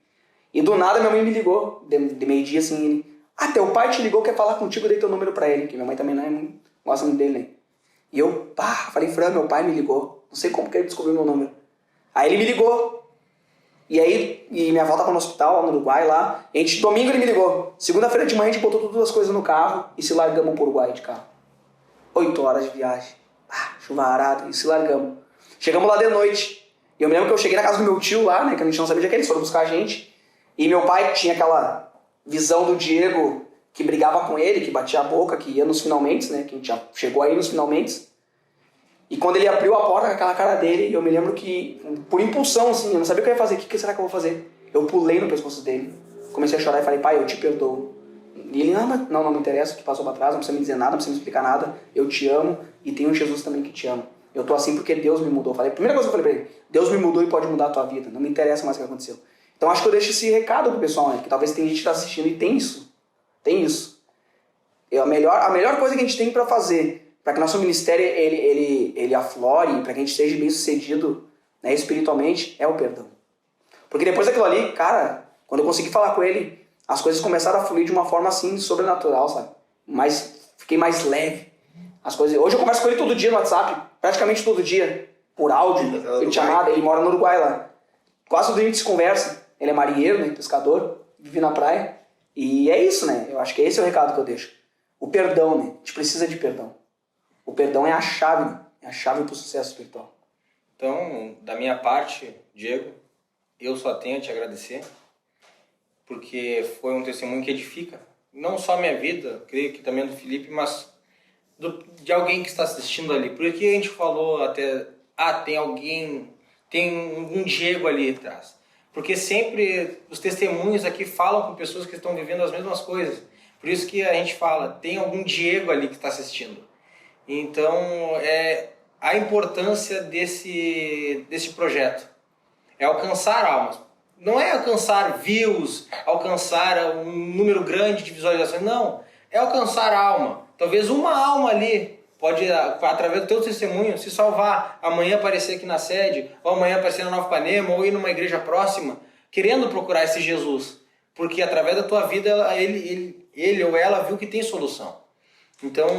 E do nada minha mãe me ligou, de meio-dia assim, ele, teu pai te ligou, quer falar contigo, eu dei teu número pra ele, porque minha mãe também não gosta muito dele, né? E eu, falei, Fran, meu pai me ligou. Não sei como que ele descobriu meu número. Aí ele me ligou. E minha avó tava no hospital, lá no Uruguai, lá. E domingo ele me ligou. Segunda-feira de manhã a gente botou todas as coisas no carro e se largamos pro Uruguai de carro. 8 horas de viagem. Chuvarada, e se largamos. Chegamos lá de noite. E eu me lembro que eu cheguei na casa do meu tio lá, né, que a gente não sabia onde é que eles foram buscar a gente. E meu pai tinha aquela visão do Diego que brigava com ele, que batia a boca, que ia nos finalmente, né? Que a gente já chegou aí nos finalmente. E quando ele abriu a porta com aquela cara dele, eu me lembro que, por impulsão, assim, eu não sabia o que eu ia fazer. O que será que eu vou fazer? Eu pulei no pescoço dele, comecei a chorar e falei, pai, eu te perdoo. E ele, não me interessa o que passou pra trás, não precisa me dizer nada, não precisa me explicar nada. Eu te amo e tem um Jesus também que te ama. Eu tô assim porque Deus me mudou. A primeira coisa que eu falei pra ele, Deus me mudou e pode mudar a tua vida. Não me interessa mais o que aconteceu. Então acho que eu deixo esse recado pro pessoal, né? Que talvez tem gente que tá assistindo e tem isso. Tem isso. A melhor coisa que a gente tem pra fazer, pra que nosso ministério ele aflore, pra que a gente seja bem sucedido, né, espiritualmente, é o perdão. Porque depois daquilo ali, cara, quando eu consegui falar com ele, as coisas começaram a fluir de uma forma assim, sobrenatural, sabe? Fiquei mais leve. As coisas... Hoje eu converso com ele todo dia no WhatsApp, praticamente todo dia, por áudio, ele chamada, ele mora no Uruguai lá. Quase todo dia a gente se conversa. Ele é marinheiro, né, pescador, vive na praia. E é isso, né? Eu acho que esse é o recado que eu deixo. O perdão, né? A gente precisa de perdão. O perdão é a chave, né? É a chave pro sucesso espiritual. Então, da minha parte, Diego, eu só tenho a te agradecer, porque foi um testemunho que edifica, não só a minha vida, creio que também do Felipe, mas de alguém que está assistindo ali. Por que a gente falou até, tem um Diego ali atrás? Porque sempre os testemunhos aqui falam com pessoas que estão vivendo as mesmas coisas. Por isso que a gente fala, tem algum Diego ali que está assistindo. Então, a importância desse projeto é alcançar almas. Não é alcançar views, alcançar um número grande de visualizações, não. É alcançar alma. Talvez uma alma ali pode, através do teu testemunho, se salvar. Amanhã aparecer aqui na sede, ou amanhã aparecer na Nova Ipanema, ou ir numa igreja próxima, querendo procurar esse Jesus. Porque através da tua vida, ele ou ela viu que tem solução. Então,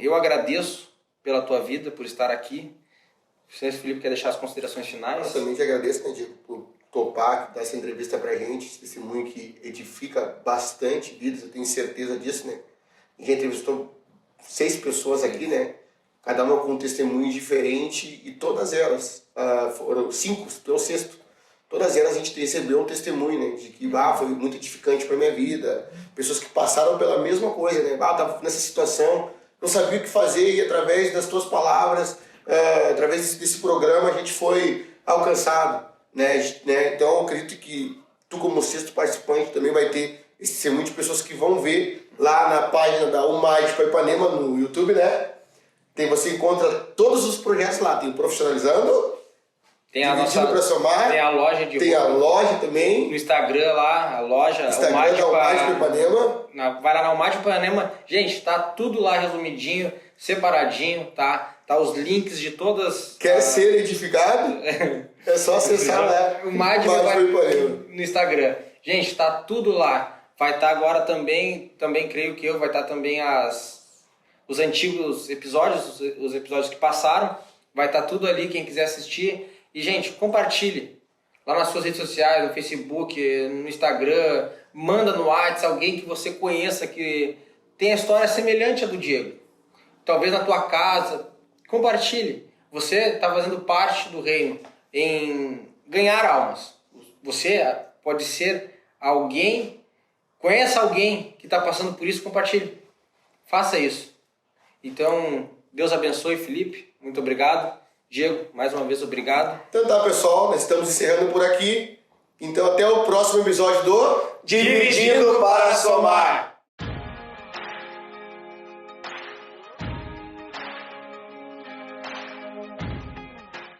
eu agradeço pela tua vida, por estar aqui. Se o Felipe quer deixar as considerações finais. Eu também te agradeço, né, Diego, por topar, dar essa entrevista pra gente, esse testemunho que edifica bastante vidas, eu tenho certeza disso, né? A gente entrevistou 6 pessoas aqui, né? Cada uma com um testemunho diferente e todas elas, foram 5, tu é o 6º, todas elas a gente recebeu um testemunho, né? De que foi muito edificante pra minha vida, pessoas que passaram pela mesma coisa, né? Tava nessa situação, não sabia o que fazer e através das tuas palavras, através desse programa a gente foi alcançado, né? Então eu acredito que tu como 6º participante também vai ter esse testemunho de pessoas que vão ver lá na página da UMAD para Ipanema no YouTube, né? Você encontra todos os projetos lá, tem o Profissionalizando, tem a nossa, tem a loja de tem roupa, a loja também, no Instagram lá, a loja Instagram da UMAD para Ipanema. Vai lá na UMAD para Ipanema, gente, tá tudo lá resumidinho, separadinho, tá? Tá os links de todas. Quer ser edificado? É só acessar lá o UMAD no Instagram. Gente, tá tudo lá. Vai estar agora também creio que vai estar também os antigos episódios, os episódios que passaram. Vai estar tudo ali, quem quiser assistir. E, gente, compartilhe lá nas suas redes sociais, no Facebook, no Instagram. Manda no WhatsApp alguém que você conheça que tem a história semelhante à do Diego. Talvez na tua casa. Compartilhe. Você está fazendo parte do reino em ganhar almas. Você pode ser alguém, conheça alguém que está passando por isso, compartilhe. Faça isso. Então, Deus abençoe, Felipe. Muito obrigado. Diego, mais uma vez, obrigado. Então tá, pessoal, nós estamos encerrando por aqui. Então até o próximo episódio do Dividindo para Somar.